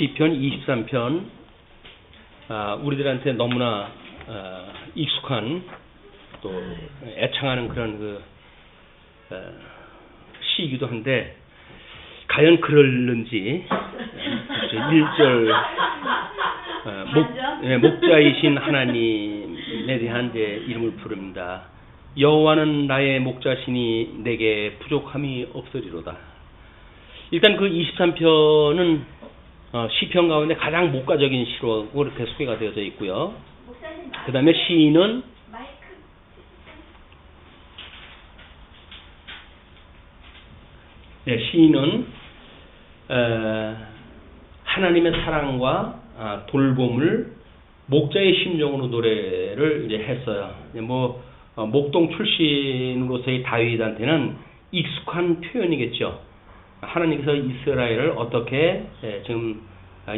시편 23편, 우리들한테 너무나 익숙한 또 애창하는 그런 시이기도 한데, 과연 그럴는지 1절 목자이신 하나님에 대한 이름을 부릅니다. 여호와는 나의 목자시니 내게 부족함이 없으리로다. 일단 그 23편은 시편 가운데 가장 목가적인 시로 그렇게 소개가 되어져 있고요. 그 다음에 시인은 하나님의 사랑과 돌봄을 목자의 심정으로 노래를 이제 했어요. 목동 출신으로서의 다윗한테는 익숙한 표현이겠죠. 하나님께서 이스라엘을 어떻게 지금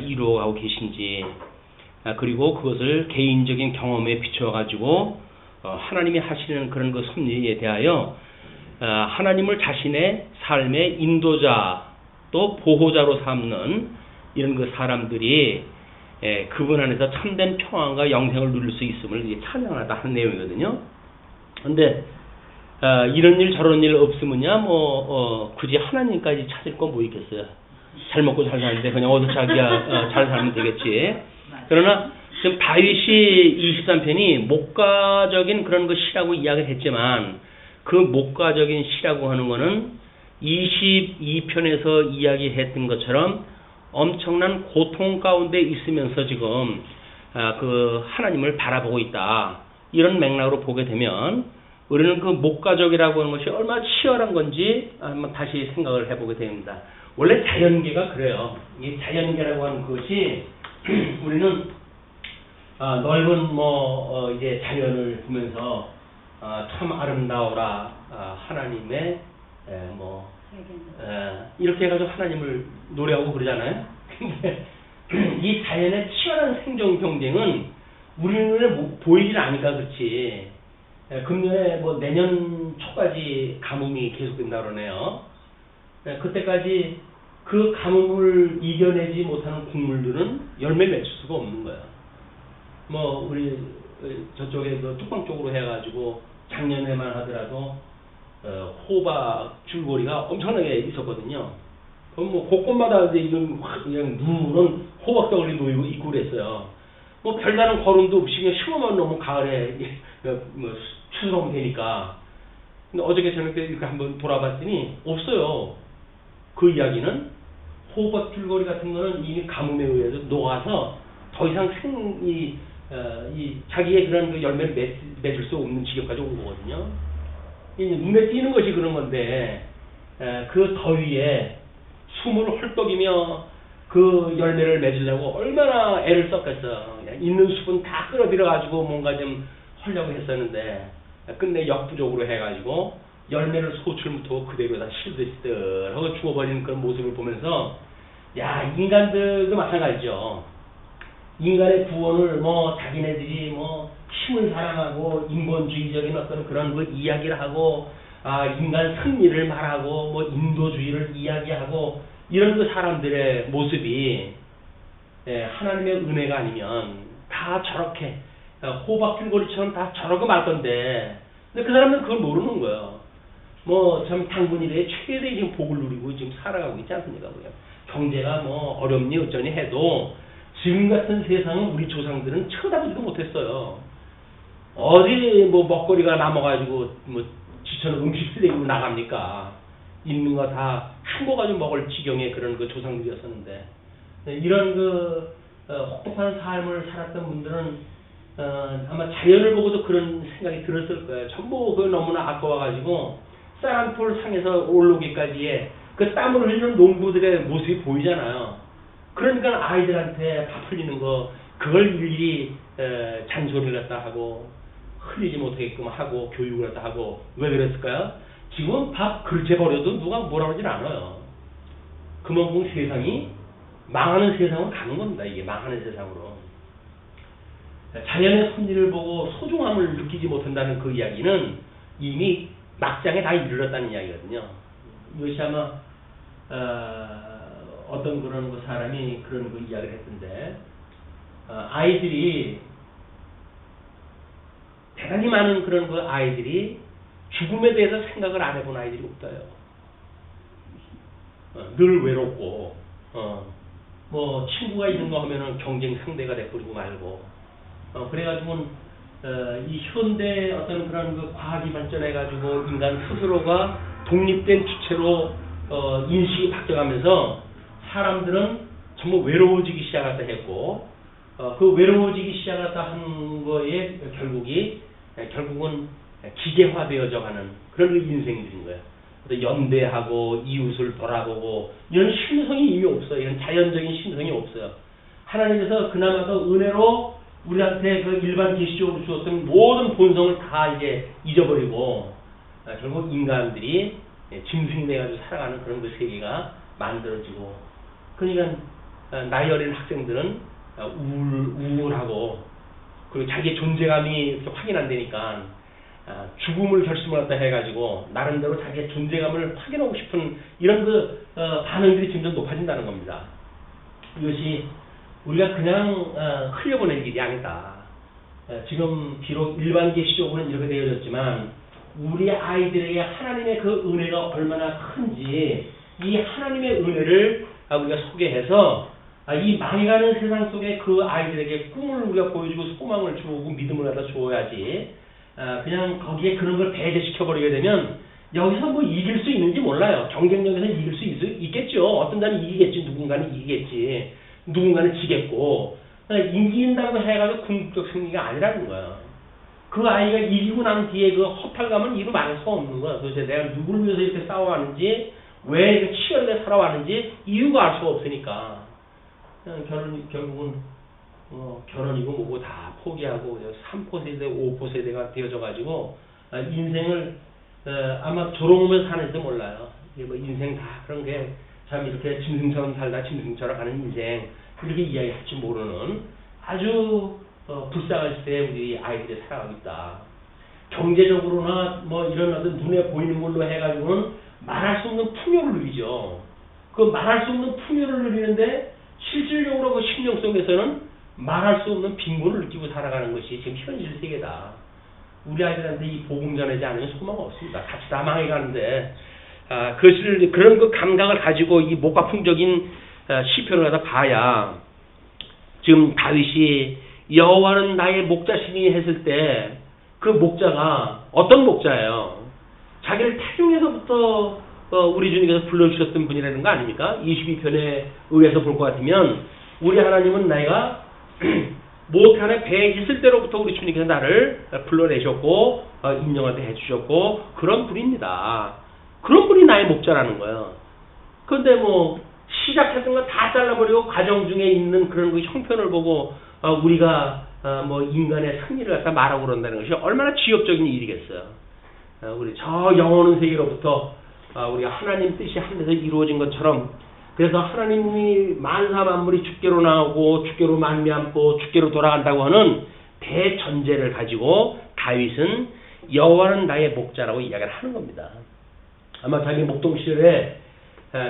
이루어가고 계신지, 그리고 그것을 개인적인 경험에 비춰가지고 하나님이 하시는 그런 그 섭리에 대하여 하나님을 자신의 삶의 인도자 또 보호자로 삼는 이런 그 사람들이 그분 안에서 참된 평안과 영생을 누릴 수 있음을 찬양하다 하는 내용이거든요. 그런데 이런 일 저런 일 없으면야 굳이 하나님까지 찾을 건 뭐 있겠어요. 잘 먹고 잘 사는데 그냥 얻어 자기야 잘 살면 되겠지. 그러나 지금 다윗이 23편이 목가적인 그런 그 시라고 이야기를 했지만, 그 목가적인 시라고 하는 거는 22편에서 이야기했던 것처럼 엄청난 고통 가운데 있으면서 지금 그 하나님을 바라보고 있다, 이런 맥락으로 보게 되면 우리는 그 목가적이라고 하는 것이 얼마나 치열한 건지 한번 다시 생각을 해보게 됩니다. 원래 자연계가 그래요. 이 자연계라고 하는 것이 우리는 넓은 이제 자연을 보면서 참 아름다워라, 하나님의 이렇게 해가지고 하나님을 노래하고 그러잖아요. 근데 이 자연의 치열한 생존 경쟁은 우리 눈에 보이질 않으니까 그렇지. 금년에 내년 초까지 가뭄이 계속된다 그러네요. 그때까지 그 가뭄을 이겨내지 못하는 곡물들은 열매를 맺을 수가 없는 거예요. 우리 저쪽에 그 뚝방 쪽으로 해가지고 작년에만 하더라도 호박 줄거리가 엄청나게 있었거든요. 그럼 곳곳마다 이제 이런 그냥 누런 호박 덩어리 놓이고 있고 그랬어요. 별다른 거름도 없이 그냥 심어만 놓으면 가을에 추수하면 되니까. 근데 어저께 저녁에 이렇게 한번 돌아봤더니 없어요. 그 이야기는 호박 줄거리 같은 거는 이미 가뭄에 의해서 녹아서 더 이상 자기의 그런 그 열매를 맺을 수 없는 지경까지 온 거거든요. 눈에 띄는 것이 그런 건데, 그 더위에 숨을 헐떡이며 그 열매를 맺으려고 얼마나 애를 썼겠어. 있는 숲은 다 끌어들여가지고 뭔가 좀 하려고 했었는데, 끝내 역부족으로 해가지고 열매를 소출 못하고 그대로 다 실드시들 죽어버리는 그런 모습을 보면서, 인간들도 마찬가지죠. 인간의 구원을 자기네들이 힘을 사랑하고 인본주의적인 어떤 그런 그 이야기를 하고, 인간 승리를 말하고 인도주의를 이야기하고, 이런 그 사람들의 모습이 하나님의 은혜가 아니면 다 저렇게 호박 줄거리처럼 다 저러고 말 건데, 근데 그 사람들은 그걸 모르는 거예요. 참 당분이래 최대의 지금 복을 누리고 지금 살아가고 있지 않습니까? 경제가 어렵니 어쩌니 해도 지금 같은 세상은 우리 조상들은 쳐다보지도 못했어요. 어디 먹거리가 남아가지고 지쳐는 음식 쓰레기로 나갑니까? 있는 거 다 한 거 가지고 먹을 지경의 그런 그 조상들이었었는데, 이런 혹독한 삶을 살았던 분들은 아마 자연을 보고도 그런 생각이 들었을 거예요. 전부 너무나 아까워가지고 쌀한톨 상에서 올라오기까지의 그 땀을 흘리는 농부들의 모습이 보이잖아요. 그러니까 아이들한테 밥 흘리는 거, 그걸 일일이 잔소리를 갖다 하고 흘리지 못하게끔 하고 교육을 갖다 하고. 왜 그랬을까요? 지금 밥 그릇에 버려도 누가 뭐라 그러진 않아요. 그만큼 세상이 망하는 세상으로 가는 겁니다. 이게 망하는 세상으로. 자연의 섭리를 보고 소중함을 느끼지 못한다는 그 이야기는 이미 막장에 다 이르렀다는 이야기거든요. 이것이 아마 어떤 그런 그 사람이 그런 그 이야기를 했던데, 아이들이, 대단히 많은 그런 그 아이들이 죽음에 대해서 생각을 안 해본 아이들이 없어요. 늘 외롭고, 뭐, 친구가 있는 거 하면은 경쟁 상대가 돼버리고 말고, 그래가지고, 이 현대 어떤 그런 그 과학이 발전해가지고 인간 스스로가 독립된 주체로, 인식이 바뀌어가면서 사람들은 전부 외로워지기 시작하다 했고, 그 외로워지기 시작하다 한 거에 결국은 기계화되어져가는 그런 그 인생들인 거예요. 연대하고 이웃을 돌아보고 이런 심성이 이미 없어요. 이런 자연적인 심성이 없어요. 하나님께서 그나마도 은혜로 우리한테 그 일반 계시적으로 주었던 모든 본성을 다 이제 잊어버리고 결국 인간들이 짐승이 돼가지고 살아가는 그런 그 세계가 만들어지고, 그러니까 나이 어린 학생들은 우울하고, 그리고 자기의 존재감이 이렇게 확인 안 되니까 죽음을 결심했다 해가지고 나름대로 자기의 존재감을 확인하고 싶은 이런 그 반응들이 점점 높아진다는 겁니다. 이것이 우리가 그냥 흘려보낼 일이 아니다. 지금 비록 일반 계시적으로는 이렇게 되어졌지만 우리 아이들에게 하나님의 그 은혜가 얼마나 큰지 이 하나님의 은혜를 우리가 소개해서 이 망해가는 세상 속에 그 아이들에게 꿈을 우리가 보여주고 소망을 주고 믿음을 갖다 주어야지, 그냥 거기에 그런 걸 배제시켜버리게 되면 여기서 뭐 이길 수 있는지 몰라요. 경쟁력에서 이길 수 있겠죠. 어떤 자는 이기겠지, 누군가는 이기겠지, 누군가는 지겠고, 이긴다고 해가지고 궁극적 승리가 아니라는 거예요. 그 아이가 이기고 난 뒤에 그 허탈감은 이루 말할 수가 없는 거야. 도대체 내가 누구를 위해서 이렇게 싸워왔는지, 왜 이렇게 치열하게 살아왔는지 이유가 알 수가 없으니까 결국은 결혼이고 뭐고 다 포기하고 3포 세대, 5포 세대가 되어져 가지고 인생을 아마 조롱하면서 사는지도 몰라요. 뭐 인생 다 그런 게 참 이렇게 짐승처럼 살다 짐승처럼 가는 인생, 그렇게 이야기할지 모르는 아주 불쌍한 시대에 우리 아이들이 살아가고 있다. 경제적으로나 뭐 이런 어떤 눈에 보이는 걸로 해가지고는 말할 수 없는 풍요를 누리죠. 그 말할 수 없는 풍요를 누리는데 실질적으로 그 심령 속에서는 말할 수 없는 빈곤을 느끼고 살아가는 것이 지금 현실 세계다. 우리 아이들한테 이 복음 전하지 않으면 소망 없습니다. 같이 다 망해가는데, 그것을, 그런 그 감각을 가지고 이 목가풍적인 시편을 갖다 봐야, 지금 다윗이 여호와는 나의 목자시니 했을 때 그 목자가 어떤 목자예요? 자기를 태중에서부터 우리 주님께서 불러주셨던 분이라는 거 아닙니까? 22편에 의해서 볼 것 같으면 우리 하나님은 내가 모태안에 배에 있을 때로부터 우리 주님께서 나를 불러내셨고 인정하게 해주셨고 그런 분입니다. 그런 분이 나의 목자라는 거예요. 그런데 뭐 시작했던 거 다 잘라버리고 과정 중에 있는 그런 그 형편을 보고 우리가 뭐 인간의 승리를 갖다 말하고 그런다는 것이 얼마나 지엽적인 일이겠어요. 우리 저 영원한 세계로부터 우리가 하나님 뜻이 하늘에서 이루어진 것처럼, 그래서 하나님이 만사 만물이 주께로 나오고 주께로 만미암고 주께로 돌아간다고 하는 대전제를 가지고 다윗은 여호와는 나의 목자라고 이야기를 하는 겁니다. 아마 자기 목동 시절에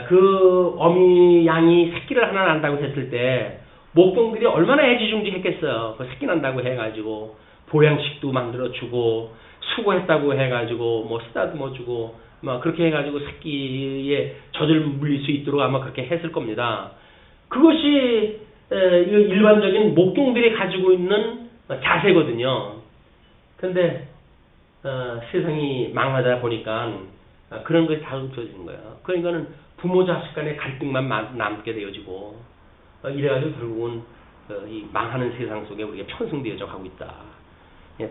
그 어미 양이 새끼를 하나 난다고 했을 때 목동들이 얼마나 애지중지했겠어요. 그 새끼 난다고 해가지고 보양식도 만들어주고 수고했다고 해가지고 뭐 쓰다듬어 주고 막 그렇게 해가지고 새끼의 젖을 물릴 수 있도록 아마 그렇게 했을 겁니다. 그것이 일반적인 목동들이 가지고 있는 자세거든요. 그런데 세상이 망하다 보니까 그런 것이 다 없어지는 거예요. 그러니까는 부모 자식 간의 갈등만 남게 되어지고 이래가지고 결국은 이 망하는 세상 속에 우리가 편승되어져 가고 있다.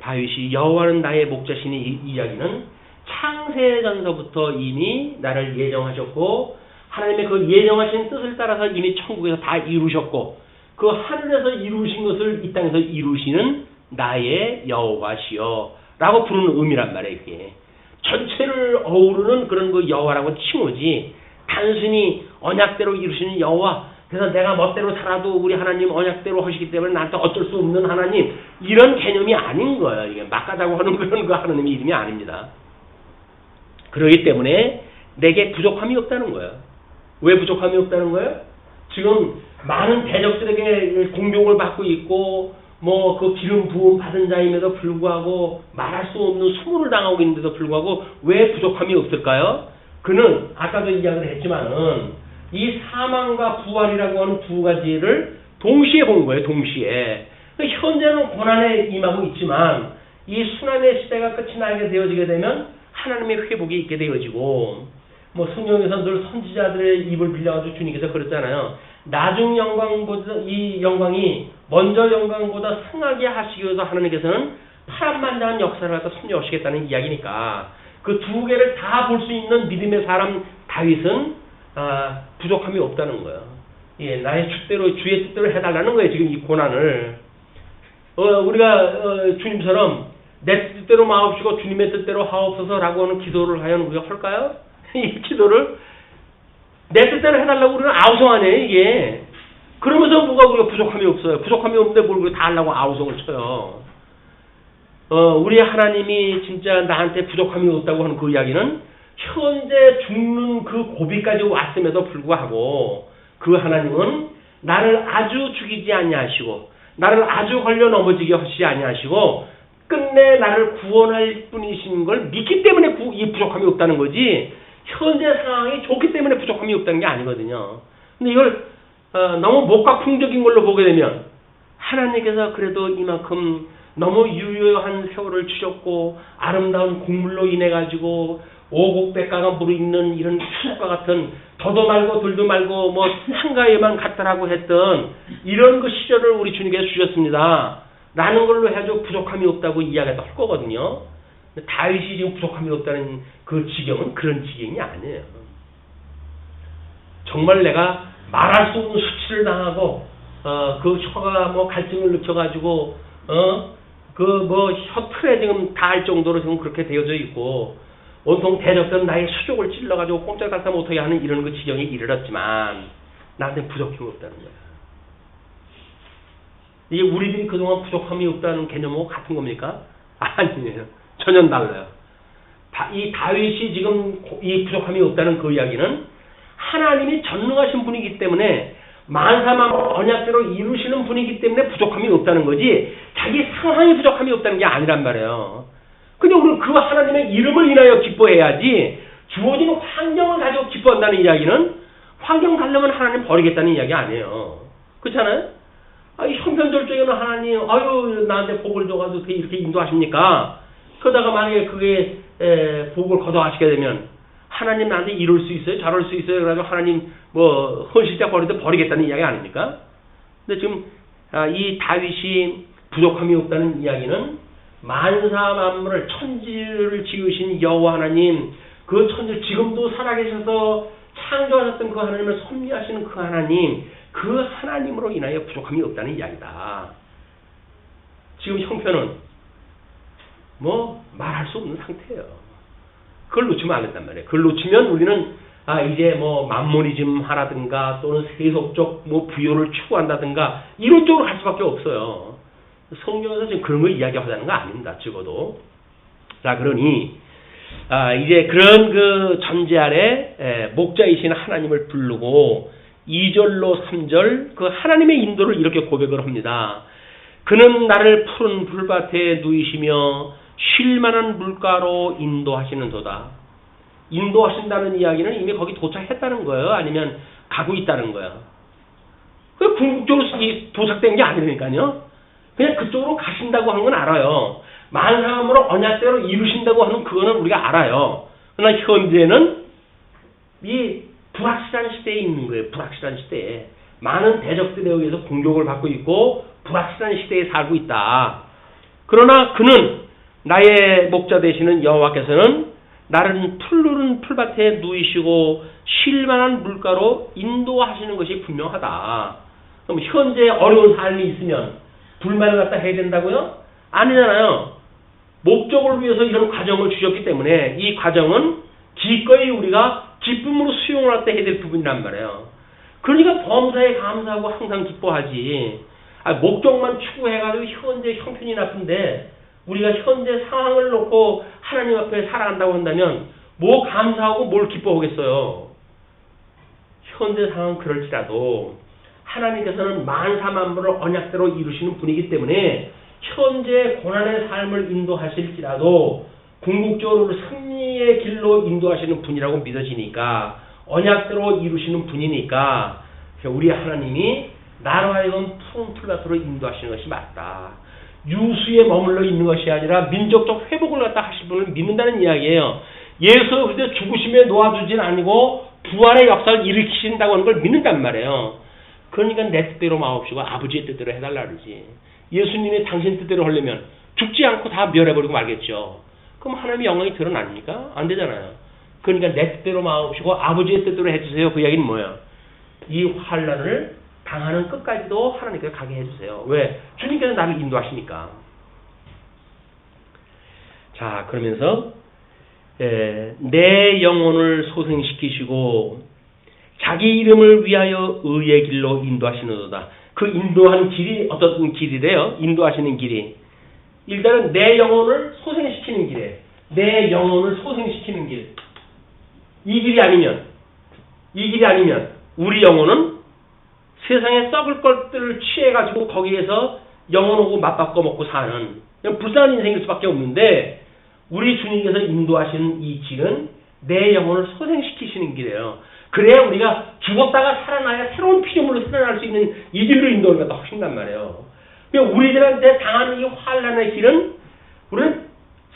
다윗이 여호와는 나의 목자시니 이 이야기는 창세전서부터 이미 나를 예정하셨고 하나님의 그 예정하신 뜻을 따라서 이미 천국에서 다 이루셨고 그 하늘에서 이루신 것을 이 땅에서 이루시는 나의 여호와시여 라고 부르는 의미란 말이에요. 이게 전체를 어우르는 그런 그 여호와라고 칭호지, 단순히 언약대로 이루시는 여호와, 그래서 내가 멋대로 살아도 우리 하나님 언약대로 하시기 때문에 나한테 어쩔 수 없는 하나님, 이런 개념이 아닌 거예요. 이게 막가자고 하는 그런 그 하나님의 이름이 아닙니다. 그렇기 때문에 내게 부족함이 없다는 거예요. 왜 부족함이 없다는 거예요? 지금 많은 대적들에게 공격을 받고 있고 뭐 그 기름 부음 받은 자임에도 불구하고 말할 수 없는 수모를 당하고 있는데도 불구하고 왜 부족함이 없을까요? 그는 아까도 이야기를 했지만은 이 사망과 부활이라고 하는 두 가지를 동시에 본 거예요. 동시에. 현재는 고난에 임하고 있지만 이 순환의 시대가 끝이 나게 되어지게 되면 하나님의 회복이 있게 되어지고 뭐 성경에서 늘 선지자들의 입을 빌려가지고 주님께서 그랬잖아요. 나중 영광보다 이 영광이 먼저 영광보다 승하게 하시기 위해서 하나님께서는 파란만장한 역사를 갖다 섭리하시겠다는 이야기니까 그 두 개를 다 볼 수 있는 믿음의 사람 다윗은 부족함이 없다는 거예요. 예, 나의 뜻대로 주의 뜻대로 해달라는 거예요. 지금 이 고난을 우리가 주님처럼 내 뜻대로 마옵시고 주님의 뜻대로 하옵소서라고 하는 기도를 하여 우리가 할까요? 이 기도를 내 뜻대로 해달라고 우리는 아우성하네 이게. 그러면서 뭐가 우리가 부족함이 없어요. 부족함이 없는데 뭘 다 하려고 아우성을 쳐요. 우리 하나님이 진짜 나한테 부족함이 없다고 하는 그 이야기는 현재 죽는 그 고비까지 왔음에도 불구하고 그 하나님은 나를 아주 죽이지 아니하시고 나를 아주 걸려 넘어지게 하시지 아니하시고 끝내 나를 구원할 분이신 걸 믿기 때문에 이 부족함이 없다는 거지 현재 상황이 좋기 때문에 부족함이 없다는 게 아니거든요. 근데 이걸 너무 목각풍적인 걸로 보게 되면 하나님께서 그래도 이만큼 너무 유효한 세월을 주셨고 아름다운 곡물로 인해 가지고 오곡백과가 무르익는 이런 추수과 같은 더도 말고 덜도 말고 뭐 한가위에만 갔다라고 했던 이런 그 시절을 우리 주님께서 주셨습니다. 라는 걸로 해가지고 부족함이 없다고 이야기할 거거든요. 다윗이 지금 부족함이 없다는 그 지경은 그런 지경이 아니에요. 정말 내가 말할 수 없는 수치를 당하고 그 혀가 뭐 갈증을 느껴가지고 그 뭐 혀틀에 지금 닿을 정도로 지금 그렇게 되어져 있고 온통 대적들은 나의 수족을 찔러가지고 꼼짝달싹 못하게 하는 이런 그 지경에 이르렀지만 나한테 부족함이 없다는 거야. 이게 우리들이 그동안 부족함이 없다는 개념하고 같은 겁니까? 아니에요. 전혀 달라요. 이 다윗이 지금 이 부족함이 없다는 그 이야기는 하나님이 전능하신 분이기 때문에 만사만 언약대로 이루시는 분이기 때문에 부족함이 없다는 거지 자기 상황이 부족함이 없다는 게 아니란 말이에요. 근데 우리는 그 하나님의 이름을 인하여 기뻐해야지 주어지는 환경을 가지고 기뻐한다는 이야기는 환경 가려면 하나님 버리겠다는 이야기 아니에요. 그렇잖아요? 형편절적에는 하나님 나한테 복을 줘가지고 어떻게 이렇게 인도하십니까? 그러다가 만약에 그게 복을 거둬하시게 되면 하나님 나한테 이룰 수 있어요? 저럴 수 있어요? 그래가지고 하나님 뭐 헌실자 버리는데 버리겠다는 이야기 아닙니까? 근데 지금 이 다윗이 부족함이 없다는 이야기는 만사 만물을 천지를 지으신 여호와 하나님 그 천지 지금도 살아계셔서 창조하셨던 그 하나님을 섭리하시는 그 하나님 그 하나님으로 인하여 부족함이 없다는 이야기다. 지금 형편은 뭐 말할 수 없는 상태예요. 그걸 놓치면 안 된단 말이에요. 그걸 놓치면 우리는 이제 뭐 만모니즘 하라든가 또는 세속적 뭐 부여를 추구한다든가 이런 쪽으로 갈 수밖에 없어요. 성경에서 지금 그런 거 이야기하자는 거 아닙니다. 적어도. 자, 그러니 이제 그런 그 전제 아래 목자이신 하나님을 부르고 2절로 3절 그 하나님의 인도를 이렇게 고백을 합니다. 그는 나를 푸른 풀밭에 누이시며 쉴만한 물가로 인도하시는도다. 인도하신다는 이야기는 이미 거기 도착했다는 거예요? 아니면 가고 있다는 거예요? 그 궁극적으로 도착된 게 아니니까요. 그냥 그쪽으로 가신다고 하는 건 알아요. 만사함으로 언약대로 이루신다고 하는 그거는 우리가 알아요. 그러나 현재는 이 불확실한 시대에 있는 거예요. 불확실한 시대에. 많은 대적들에 의해서 공격을 받고 있고 불확실한 시대에 살고 있다. 그러나 그는 나의 목자 되시는 여호와께서는 나를 푸른 풀밭에 누이시고 쉴만한 물가로 인도하시는 것이 분명하다. 그럼 현재 어려운 삶이 있으면 불만을 갖다 해야 된다고요? 아니잖아요. 목적을 위해서 이런 과정을 주셨기 때문에 이 과정은 기꺼이 우리가 기쁨으로 수용을 할 때 해야 될 부분이란 말이에요. 그러니까 범사에 감사하고 항상 기뻐하지. 목적만 추구해가지고 현재 형편이 나쁜데 우리가 현재 상황을 놓고 하나님 앞에 살아간다고 한다면 뭐 감사하고 뭘 기뻐하겠어요. 현재 상황은 그럴지라도 하나님께서는 만사만물을 언약대로 이루시는 분이기 때문에 현재 고난의 삶을 인도하실지라도 궁극적으로 승리의 길로 인도하시는 분이라고 믿어지니까 언약대로 이루시는 분이니까 우리 하나님이 나로 하여금 푸른 풀밭으로 인도하시는 것이 맞다. 유수에 머물러 있는 것이 아니라 민족적 회복을 갖다 하실 분을 믿는다는 이야기예요. 예수 그리스도 죽으심에 놓아두진 아니고 부활의 역사를 일으키신다고 하는 걸 믿는단 말이에요. 그러니까 내 뜻대로 마옵시고 아버지의 뜻대로 해달라 그러지. 예수님이 당신 뜻대로 하려면 죽지 않고 다 멸해버리고 말겠죠. 그럼 하나님의 영광이 드러납니까? 안 되잖아요. 그러니까 내 뜻대로 마옵시고 아버지의 뜻대로 해주세요. 그 이야기는 뭐예요? 이 환난을 당하는 끝까지도 하나님께서 가게 해주세요. 왜? 주님께서 나를 인도하시니까. 자, 그러면서 내 영혼을 소생시키시고 자기 이름을 위하여 의의 길로 인도하시는도다. 그 인도하는 길이 어떤 길이래요? 인도하시는 길이. 일단은 내 영혼을 소생시키는 길이에요. 내 영혼을 소생시키는 길. 이 길이 아니면 우리 영혼은 세상에 썩을 것들을 취해가지고 거기에서 영혼하고 맞바꿔 먹고 사는 그냥 불쌍한 인생일 수밖에 없는데 우리 주님께서 인도하시는 이 길은 내 영혼을 소생시키시는 길이에요. 그래야 우리가 죽었다가 살아나야 새로운 피조물로 살아날 수 있는 이 길로 인도를 갖다 하신단 말이에요. 그러니까 우리들한테 당하는 이 환난의 길은 우리는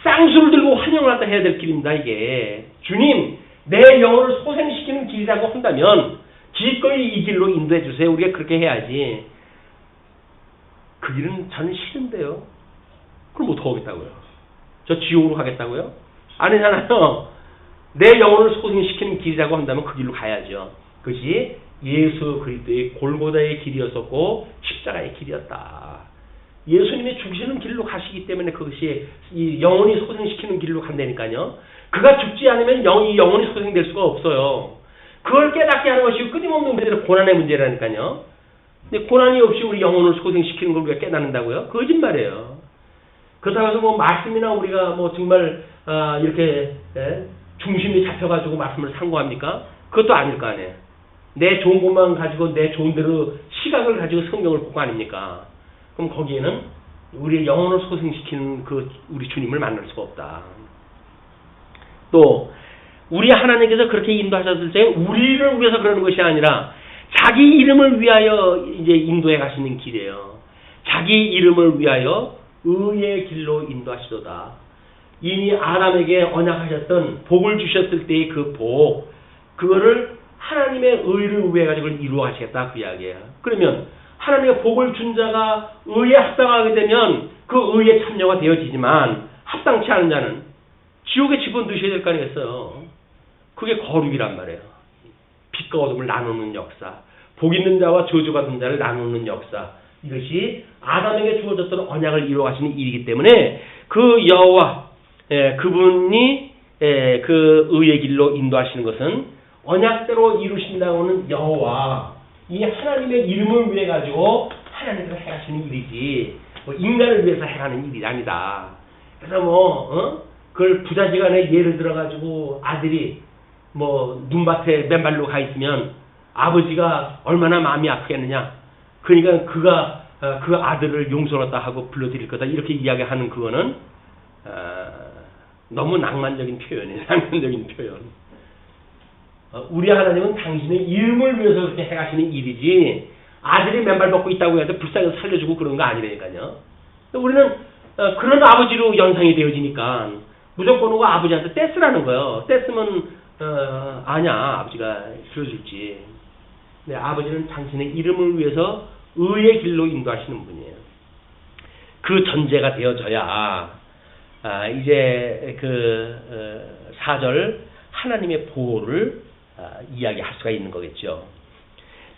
쌍수를 들고 환영을 갖다 해야 될 길입니다. 이게 주님 내 영혼을 소생시키는 길이라고 한다면 기꺼이 이 길로 인도해 주세요. 우리가 그렇게 해야지. 그 길은 저는 싫은데요. 그럼 어떻게 하겠다고요? 저 지옥으로 가겠다고요? 아니잖아요. 내 영혼을 소생시키는 길이라고 한다면 그 길로 가야죠. 그것이 예수 그리스도의 골고다의 길이었었고 십자가의 길이었다. 예수님이 죽으시는 길로 가시기 때문에 그것이 이 영혼이 소생시키는 길로 간다니까요. 그가 죽지 않으면 이 영혼이 소생될 수가 없어요. 그걸 깨닫게 하는 것이 끊임없는 문제로 고난의 문제라니까요. 근데 고난이 없이 우리 영혼을 소생시키는 걸 우리가 깨닫는다고요? 거짓말이에요. 그렇다고 해서 뭐 말씀이나 우리가 뭐 정말 이렇게 중심이 잡혀가지고 말씀을 상고합니까? 그것도 아닐 거 아니에요. 내 좋은 것만 가지고 내 좋은 대로 시각을 가지고 성경을 보고 아닙니까? 그럼 거기에는 우리의 영혼을 소생시키는 그 우리 주님을 만날 수가 없다. 또 우리 하나님께서 그렇게 인도하셨을 때 우리를 위해서 그러는 것이 아니라 자기 이름을 위하여 이제 인도해 가시는 길이에요. 자기 이름을 위하여 의의 길로 인도하시도다. 이미 아담에게 언약하셨던 복을 주셨을 때의 그 복, 그거를 하나님의 의를 위해 가지고 이루어 가시겠다 그 이야기예요. 그러면 하나님의 복을 준 자가 의에 합당하게 되면 그 의에 참여가 되어지지만 합당치 않은 자는 지옥에 집어넣으셔야 될 거 아니겠어요. 그게 거룩이란 말이에요. 빛과 어둠을 나누는 역사, 복 있는 자와 저주받은 자를 나누는 역사, 이것이 아담에게 주어졌던 언약을 이루어 가시는 일이기 때문에 그 여호와 그분이 그 의의 길로 인도하시는 것은 언약대로 이루신다고 하는 여호와 이 하나님의 이름을 위해 가지고 하나님께서 해가시는 일이지 뭐 인간을 위해서 해가는 일이 아니다. 그래서 그걸 부자지간에 예를 들어 가지고 아들이 뭐 눈밭에 맨발로 가 있으면 아버지가 얼마나 마음이 아프겠느냐. 그러니까 그가 그 아들을 용서했다 하고 불러드릴 거다 이렇게 이야기하는 그거는 너무 낭만적인 표현이에요. 낭만적인 표현. 우리 하나님은 당신의 이름을 위해서 그렇게 해가시는 일이지 아들이 맨발 벗고 있다고 해서 불쌍해서 살려주고 그런 거 아니라니까요. 우리는 그런 아버지로 연상이 되어지니까 무조건 오고 아버지한테 떼쓰라는 거예요. 떼쓰면 아냐 아버지가 들어줄지. 근데 아버지는 당신의 이름을 위해서 의의 길로 인도하시는 분이에요. 그 전제가 되어져야 이제 그 4절 하나님의 보호를 이야기할 수가 있는 거겠죠.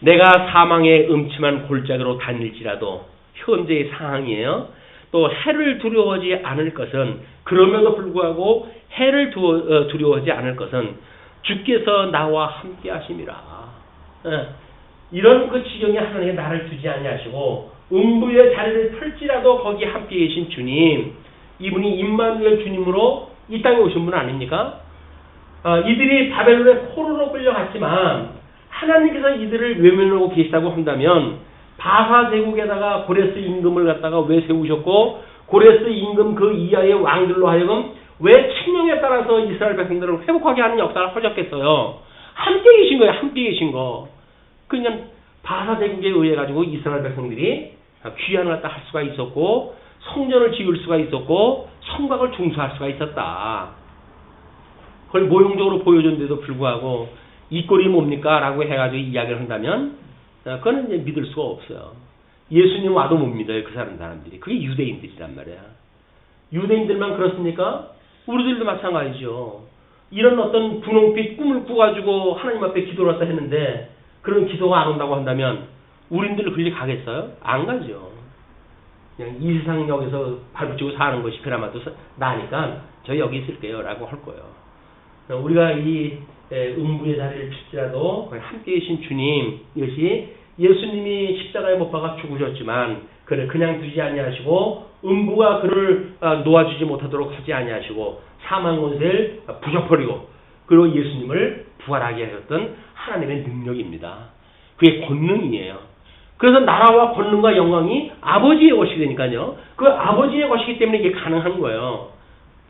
내가 사망의 음침한 골짜기로 다닐지라도 현재의 상황이에요. 또 해를 두려워하지 않을 것은 그럼에도 불구하고 해를 두려워하지 않을 것은 주께서 나와 함께 하심이라. 이런 그 지경에 하나님이 나를 두지 아니하시고 음부의 자리를 펼지라도 거기 함께 계신 주님, 이분이 임마누엘 주님으로 이 땅에 오신 분 아닙니까? 이들이 바벨론의 포로로 끌려갔지만 하나님께서 이들을 외면하고 계시다고 한다면 바사 제국에다가 고레스 임금을 갖다가 왜 세우셨고 고레스 임금 그 이하의 왕들로 하여금 왜 칙령에 따라서 이스라엘 백성들을 회복하게 하는 역사를 하셨겠어요. 함께 계신 거예요. 함께 계신 거. 그냥 바사 제국에 의해 가지고 이스라엘 백성들이 귀환을 갖다 할 수가 있었고 성전을 지을 수가 있었고 성곽을 중수할 수가 있었다. 그걸 모형적으로 보여줬는데도 불구하고 이 꼴이 뭡니까? 라고 해가지고 이야기를 한다면 그거는 이제 믿을 수가 없어요. 예수님 와도 못 믿어요. 그 사람들이. 그게 유대인들이란 말이야. 유대인들만 그렇습니까? 우리들도 마찬가지죠. 이런 어떤 분홍빛 꿈을 꾸가지고 하나님 앞에 기도를 했다 했는데 그런 기도가 안 온다고 한다면 우린들 그리 가겠어요? 안 가죠. 그냥 이 세상역에서 발붙이고 사는 것이 그나마도 나니까 저 여기 있을게요 라고 할 거예요. 우리가 이 음부의 자리를 필지라도 함께 계신 주님, 이것이 예수님이 십자가에 못 박아 죽으셨지만 그를 그냥 두지 아니하시고 음부가 그를 놓아주지 못하도록 하지 아니하시고 사망 권세를 부셔버리고 그리고 예수님을 부활하게 하셨던 하나님의 능력입니다. 그게 권능이에요. 그래서 나라와 권능과 영광이 아버지의 것이 되니까요. 그 아버지의 것이기 때문에 이게 가능한 거예요.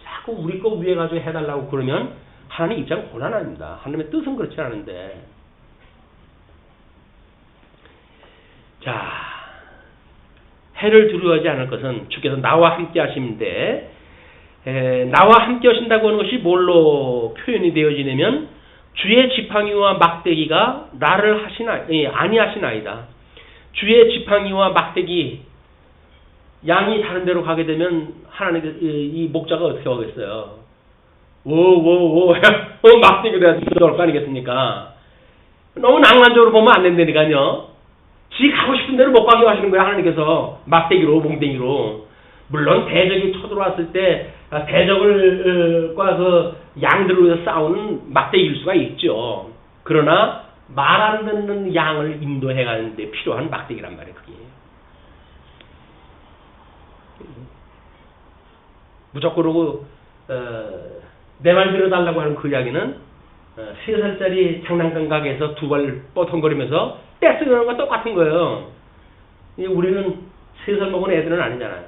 자꾸 우리 거 위에 가지고 해달라고 그러면 하나님 입장 곤란합니다. 하나님의 뜻은 그렇지 않은데. 자, 해를 두려워하지 않을 것은 주께서 나와 함께 하심인데 나와 함께 하신다고 하는 것이 뭘로 표현이 되어지냐면 주의 지팡이와 막대기가 나를 아니하시나이다. 주의 지팡이와 막대기, 양이 다른 데로 가게 되면 하나님 이 목자가 어떻게 하겠어요? 워워워 막대기로 해서 들어올 거 아니겠습니까? 너무 낭만적으로 보면 안 된다니까요. 지 가고 싶은 대로 못 가게 하시는 거야 하나님께서. 막대기로 몽댕이로. 물론 대적이 쳐들어왔을 때 대적과 그 양들을 싸우는 막대기일 수가 있죠. 그러나 말 안 듣는 양을 인도해 가는데 필요한 막대기란 말이에요. 그게. 무조건으로 내 말 들어달라고 하는 그 이야기는 3살짜리 장난감 가게에서 두 발 뻐텅거리면서 떼쓰는 것과 똑같은 거예요. 우리는 3살 먹은 애들은 아니잖아요.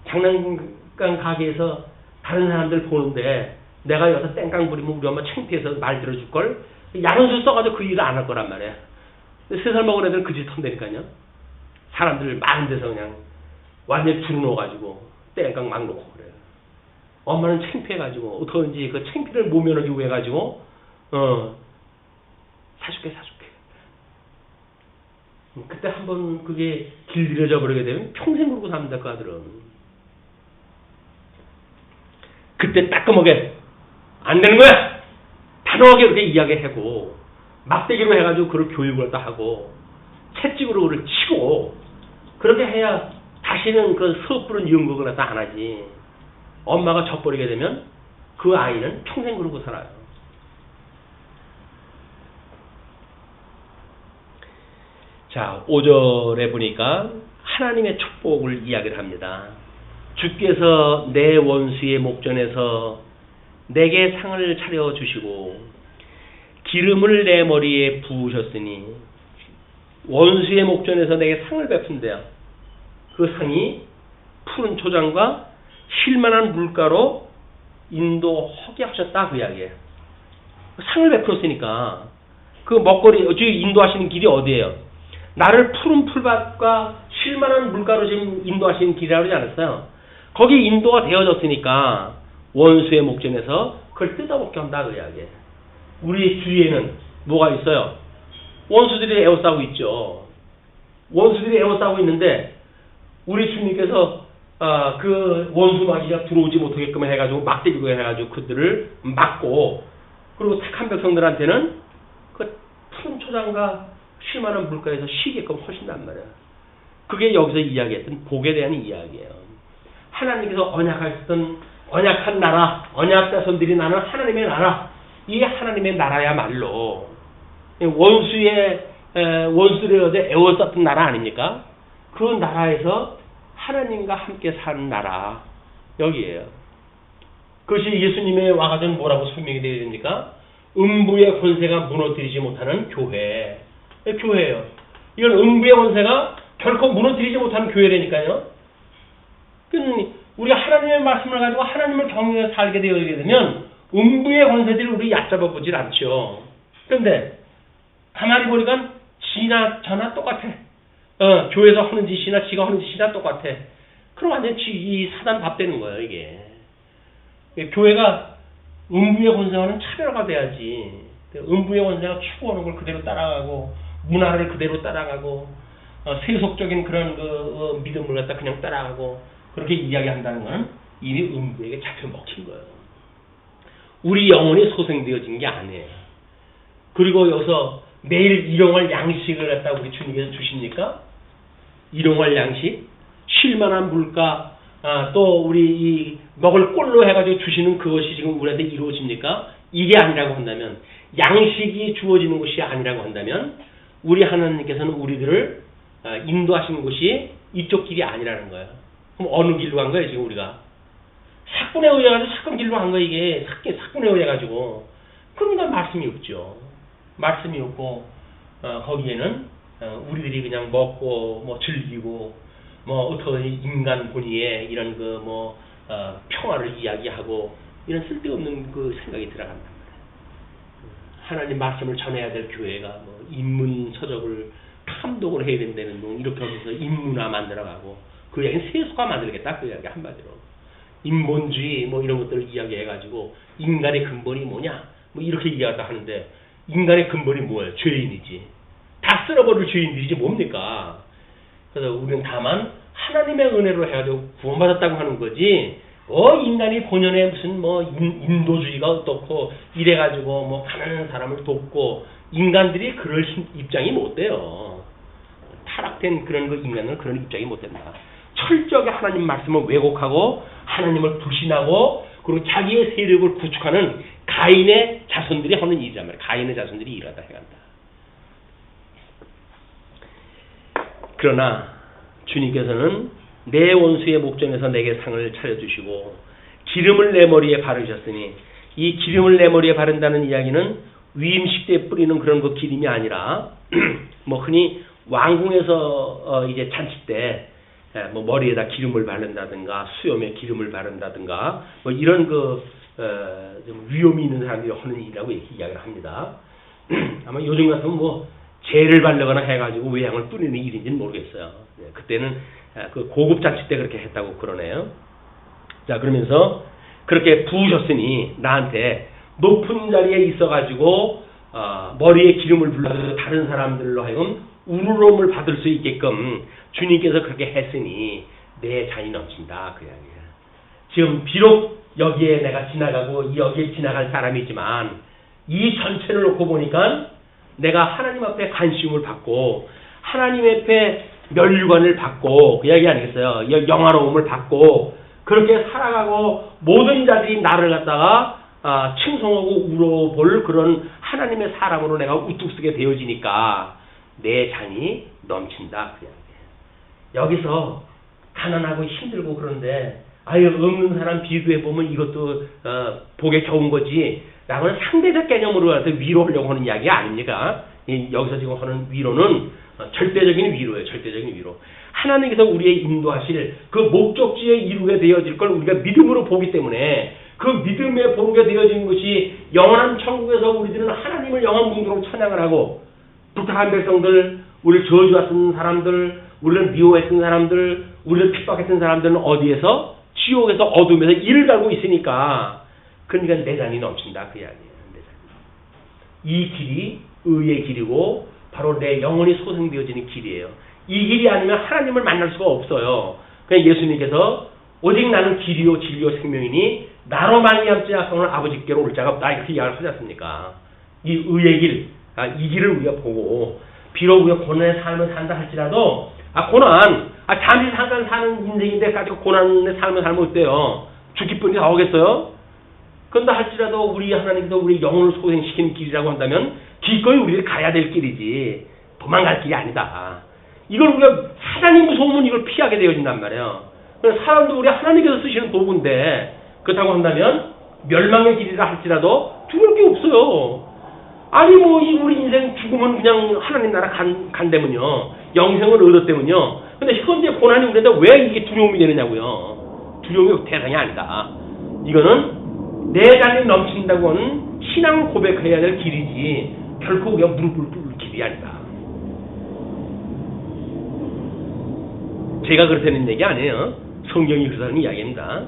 장난감 가게에서 다른 사람들 보는데 내가 여기서 땡깡 부리면 우리 엄마 창피해서 말 들어줄걸? 야단수 써가지고 그 일을 안 할 거란 말이야. 3살 먹은 애들은 그 짓 한다니까요. 사람들 많은 데서 그냥 완전히 줄여놓아가지고 땡깡 막 놓고 그래요. 엄마는 창피해가지고 어떡하는지 그 창피를 모면하기 위해 가지고 사줄게. 그때 한번 그게 길들여져 버리게 되면 평생 그러고 삽니다. 그 아들은. 그때 따끔하게 안 되는 거야. 단호하게 그렇게 이야기하고 막대기로 해가지고 그걸 교육을 다 하고 채찍으로 그를 치고 그렇게 해야 다시는 그 섣부른 연극을 갖다 안 하지. 엄마가 져버리게 되면 그 아이는 평생 그러고 살아요. 자, 5절에 보니까 하나님의 축복을 이야기를 합니다. 주께서 내 원수의 목전에서 내게 상을 차려주시고 기름을 내 머리에 부으셨으니 원수의 목전에서 내게 상을 베푼대요. 그 상이 푸른 초장과 쉴만한 물가로 인도하게 하셨다 그 이야기예요. 상을 베풀었으니까 그 먹거리 인도하시는 길이 어디예요? 나를 푸른 풀밭과 쉴만한 물가로 지금 인도하시는 길이라고 하지 않았어요? 거기 인도가 되어졌으니까 원수의 목전에서 그걸 뜯어먹게 한다 그 이야기예요. 우리 주위에는 뭐가 있어요? 원수들이 에워싸고 있죠. 원수들이 에워싸고 있는데 우리 주님께서 그 원수 마귀가 들어오지 못하게끔 해가지고 막대기로 해가지고 그들을 막고 그리고 택한 백성들한테는 그 푸른 초장과 쉴만한 물가에서 쉬게끔 하신단 말이에요. 그게 여기서 이야기했던 복에 대한 이야기예요. 하나님께서 언약하셨던 언약한 나라, 언약 자손들이 나는 하나님의 나라, 이 하나님의 나라야말로 원수들이 어제 애워쌌던 나라 아닙니까? 그 나라에서 하나님과 함께 사는 나라 여기에요. 그것이 예수님의 와가지고 뭐라고 설명이 되어 있습니까? 음부의 권세가 무너뜨리지 못하는 교회. 교회예요. 이건 음부의 권세가 결코 무너뜨리지 못하는 교회라니까요. 우리가 하나님의 말씀을 가지고 하나님을 경외해 살게 되게 되면 음부의 권세들이 우리 얕잡아 보질 않죠. 그런데 가만히 보니까 지나 저나 똑같아. 교회에서 하는 짓이나 지가 하는 짓이나 똑같아. 그럼 완전 이 사단 밥 되는 거예요, 이게. 교회가 음부의 권세와는 차별화가 돼야지. 음부의 권세가 추구하는 걸 그대로 따라가고 문화를 그대로 따라가고 세속적인 그런 믿음을 갖다 그냥 따라가고 그렇게 이야기한다는 건 이미 음부에게 잡혀 먹힌 거예요. 우리 영혼이 소생되어진 게 아니에요. 그리고 여기서 매일 일용할 양식을 갖다 우리 주님께서 주십니까? 일용할 양식, 쉴만한 물가, 또 우리 이 먹을 꼴로 해가지고 주시는 그것이 지금 우리한테 이루어집니까? 이게 아니라고 한다면, 양식이 주어지는 것이 아니라고 한다면 우리 하나님께서는 우리들을 인도하시는 것이 이쪽 길이 아니라는 거예요. 그럼 어느 길로 간 거예요, 지금 우리가? 사건에 의해 가지고 사건 길로 간 거예요, 이게. 사건에 의해 가지고. 그러니까 말씀이 없죠. 말씀이 없고 거기에는 우리들이 그냥 먹고 뭐 즐기고 뭐 어떤 인간 본의의 이런 평화를 이야기하고 이런 쓸데없는 그 생각이 들어간단 말이에요. 하나님 말씀을 전해야 될 교회가 뭐 인문서적을 탐독을 해야 된다는 둥 이렇게 하면서 인문화 만들어가고 그 얘기는 세속화 만들겠다 그 이야기 한마디로 인본주의 뭐 이런 것들을 이야기해가지고 인간의 근본이 뭐냐 뭐 이렇게 이야기하다 하는데 인간의 근본이 뭐예요? 죄인이지. 다 쓸어버릴 죄인들이지 뭡니까? 그래서 우리는 다만 하나님의 은혜로 해가지고 구원받았다고 하는 거지. 인간이 본연의 무슨 인도주의가 어떻고 이래가지고 가난한 사람을 돕고 인간들이 그럴 입장이 못 돼요. 타락된 그런 인간은 그런 입장이 못 된다. 철저하게 하나님 말씀을 왜곡하고 하나님을 불신하고 그리고 자기의 세력을 구축하는 가인의 자손들이 하는 일이란 말이에요. 가인의 자손들이 일하다 해간다. 그러나 주님께서는 내 원수의 목전에서 내게 상을 차려주시고 기름을 내 머리에 바르셨으니 이 기름을 내 머리에 바른다는 이야기는 위임식 때 뿌리는 그런 그 기름이 아니라 흔히 왕궁에서 이제 잔치 때 머리에다 기름을 바른다든가 수염에 기름을 바른다든가 이런 좀 위험이 있는 사람들이 하는 일이라고 이렇게 이야기를 합니다. 아마 요즘 같으면 재를 바르거나 해가지고 외양을 뿌리는 일인지는 모르겠어요. 그때는 그 고급 잔치 때 그렇게 했다고 그러네요. 자, 그러면서 그렇게 부으셨으니 나한테 높은 자리에 있어가지고 머리에 기름을 불러서 다른 사람들로 하여금 우러러움을 받을 수 있게끔 주님께서 그렇게 했으니 내 잔이 넘친다 그 이야기예요. 지금 비록 여기에 내가 지나가고 여기에 지나갈 사람이지만 이 전체를 놓고 보니까 내가 하나님 앞에 관심을 받고 하나님 앞에 멸류관을 받고 그 이야기 아니겠어요? 영화로움을 받고 그렇게 살아가고 모든 자들이 나를 갖다가 칭송하고 울어볼 그런 하나님의 사람으로 내가 우뚝 서게 되어지니까 내 잔이 넘친다 그 이야기예요. 여기서 가난하고 힘들고 그런데 없는 사람 비교해보면 이것도 복에 겨운 거지 라고는 상대적 개념으로 해서 위로하려고 하는 이야기 아닙니까? 여기서 지금 하는 위로는 절대적인 위로예요. 절대적인 위로. 하나님께서 우리의 인도하실 그 목적지에 이루게 되어질 걸 우리가 믿음으로 보기 때문에 그 믿음에 보게 되어지는 것이 영원한 천국에서 우리들은 하나님을 영원 문으로 찬양을 하고 부탁한 백성들, 우리를 저주했던 사람들, 우리를 미워했던 사람들, 우리를 핍박했던 사람들은 어디에서? 지옥에서 어둠에서 이를 갈고 있으니까 그러니까 내 잔이 넘친다 그 이야기예요. 내 잔이. 이 길이 의의 길이고 바로 내 영혼이 소생되어지는 길이에요. 이 길이 아니면 하나님을 만날 수가 없어요. 그냥 예수님께서 오직 나는 길이요 진리요 생명이니 나로 말미암지 않고는 아버지께로 올 자가 없다 이렇게 이야기를 하지 않습니까? 이 의의 길, 이 길을 우리가 보고 비록 우리가 고난의 삶을 산다 할지라도 고난, 잠시 잠깐 사는 인생인데 가지고 고난의 삶을 살면 어때요? 죽기 뿐이 다 오겠어요? 그런다 할지라도 우리 하나님께서 우리 영혼을 소생시키는 길이라고 한다면 기꺼이 우리들이 가야 될 길이지 도망갈 길이 아니다. 이걸 우리가 사단이 무서우면 이걸 피하게 되어진단 말이에요. 그래서 사람도 우리 하나님께서 쓰시는 도구인데 그렇다고 한다면 멸망의 길이라 할지라도 두려울 게 없어요. 아니 뭐 이 우리 인생 죽으면 그냥 하나님 나라 간다면요. 영생을 얻었다면요. 근데 현재 고난이 우리한테 왜 이게 두려움이 되느냐고요. 두려움이 대상이 아니다. 이거는 내 자신이 넘친다고 하는 신앙을 고백해야 될 길이지 결코 우리가 무릎을 꿇을 길이 아니다. 제가 그렇다는 얘기 아니에요. 성경이 그렇다는 이야기입니다.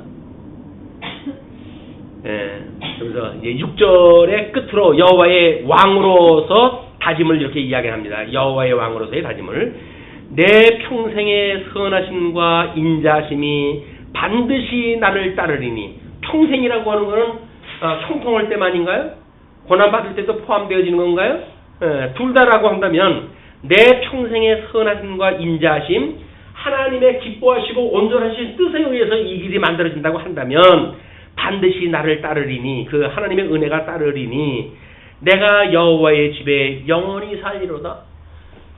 예, 그래서 6절의 끝으로 여호와의 왕으로서 다짐을 이렇게 이야기합니다. 여호와의 왕으로서의 다짐을 내 평생의 선하심과 인자심이 반드시 나를 따르리니 평생이라고 하는 것은 형통할 때만인가요? 고난받을 때도 포함되어지는 건가요? 예, 둘 다라고 한다면 내 평생의 선하심과 인자심 하나님의 기뻐하시고 온전하신 뜻에 의해서 이 길이 만들어진다고 한다면 반드시 나를 따르리니 그 하나님의 은혜가 따르리니 내가 여호와의 집에 영원히 살리로다.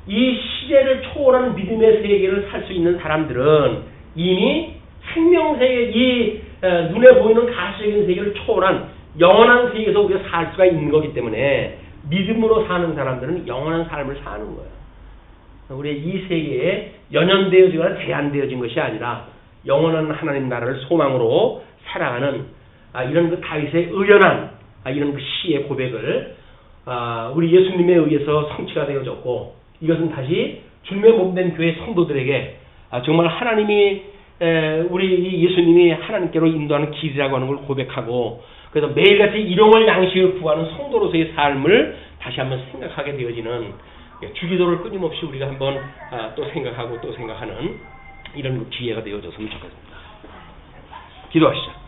이 시대를 초월하는 믿음의 세계를 살 수 있는 사람들은 이미 생명세계 이 눈에 보이는 가시적인 세계를 초월한 영원한 세계에서 우리가 살 수가 있는 거기 때문에 믿음으로 사는 사람들은 영원한 삶을 사는 거예요. 우리 이 세계에 연연되어지거나 제한되어진 것이 아니라 영원한 하나님 나라를 소망으로 살아가는 이런 그 다윗의 의연한 이런 그 시의 고백을 우리 예수님에 의해서 성취가 되어졌고 이것은 다시 주님의 몸된 교회 성도들에게 정말 하나님이 우리 예수님이 하나님께로 인도하는 길이라고 하는 걸 고백하고 그래서 매일같이 일용할 양식을 구하는 성도로서의 삶을 다시 한번 생각하게 되어지는 주기도를 끊임없이 우리가 한번 또 생각하고 또 생각하는 이런 기회가 되어졌으면 좋겠습니다. 기도하시죠.